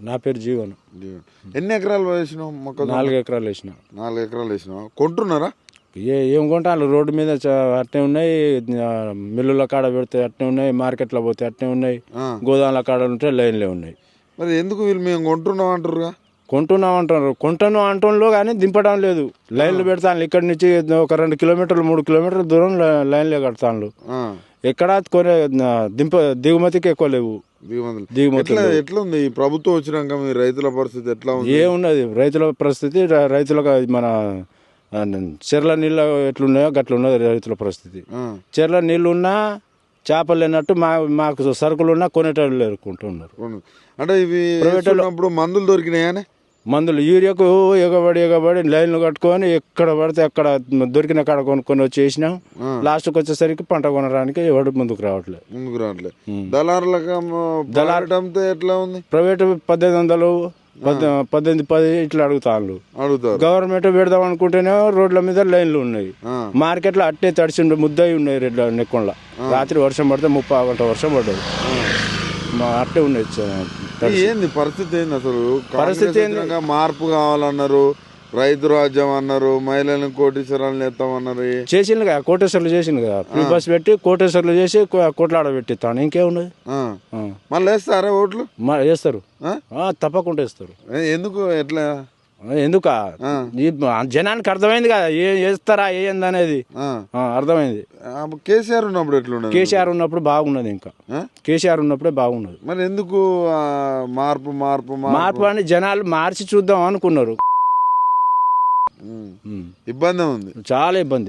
నా పేరు జీవన్. ఎన్ని ఎకరాలు వేసినావు మొక్క? 4 ఎకరాలు వేసిన. 4 ఎకరాలు వేసినావు. కొంటున్నారా? ఏం కొంటాను, రోడ్డు మీద అట్నే ఉన్నాయి, మిల్లుల కాడ పెడితే అట్నే ఉన్నాయి, మార్కెట్లో పోతే అట్నే ఉన్నాయి, గోదాముల కాడ ఉంటే లైన్లే ఉన్నాయి. మరి ఎందుకు వీళ్ళు మేము కొంటున్నాం అంటారుగా? కొంటున్నాం అంటారు, కొంటాను అంటంలో కానీ దింపడం లేదు. లైన్లు పెడతాను, ఇక్కడి నుంచి ఒక 2 కిలోమీటర్లు 3 కిలోమీటర్ల దూరం లైన్లే కడతాను. ఎక్కడ కొనే దిగుమతికి ఎక్కువ లేవు. ఎట్లా ఉంది ఈ ప్రభుత్వం వచ్చినాక మీ రైతుల పరిస్థితి ఎట్లా ఉంది? ఏమున్నది రైతుల పరిస్థితి, రైతులకు మన చెర్ల నీళ్ళు ఎట్లున్నాయో గట్లున్నది రైతుల పరిస్థితి. చెర్ల నీళ్ళు ఉన్నా చేపలు లేనట్టు, మాకు సరుకులు ఉన్నా కొనేటోళ్ళు లేరుకుంటున్నారు. అంటే ఇవి మందులు దొరికినాయనే? మందులు యూరియాకు ఎగబడి లైన్లు కట్టుకొని ఎక్కడ పడితే అక్కడ దొరికిన కాడ కొనుక్కొని వచ్చేసినాం. లాస్ట్కి వచ్చేసరికి పంట కొనడానికి ఎవరు ముందుకు రావట్లేదు. దళారులతో ఎట్లా ఉంది? ప్రైవేట్ 1800, 1810 ఇట్లా అడుగుతాను. గవర్నమెంట్ పెడదాం అనుకుంటేనే రోడ్ల మీద లైన్లు ఉన్నాయి. మార్కెట్ లో అట్టే తడిసి ముద్దయి ఉన్నాయి. రెడ్ల నెక్కొండ రాత్రి వర్షం పడితే 30 గంట వర్షం పడ్డది. అట్టే ఉన్నాయి. ఏంది పరిస్థితి? ఏంది అసలు పరిస్థితి? మార్పు కావాలన్నారు, రైతు రాజ్యం అన్నారు, మహిళలను కోటీశ్వరాలను ఎత్తామన్నారు. చేసింది కదా, కోటేశ్వర్లు చేసింది కదా, ఫ్రీ బస్ పెట్టి కోటేశ్వర్లు చేసి కోట్లాడ పెట్టిస్తాను. ఇంకేమున్నది? మళ్ళీ వేస్తారా ఓట్లు? వేస్తారు, తప్పకుండా వేస్తారు. ఎందుకు? ఎట్లా? ఎందుక జనానికి అర్థమైంది కదా ఏం చేస్తారా ఏంది అనేది అర్థమైంది. కేసీఆర్ ఉన్నప్పుడు ఎట్లా? కేసీఆర్ ఉన్నప్పుడు బాగున్నది, ఇంకా కేసీఆర్ ఉన్నప్పుడే బాగున్నది. మరి ఎందుకు మార్పు అని జనాలు మార్చి చూద్దాం అనుకున్నారు. ఇబ్బంది ఉంది, చాలా ఇబ్బంది.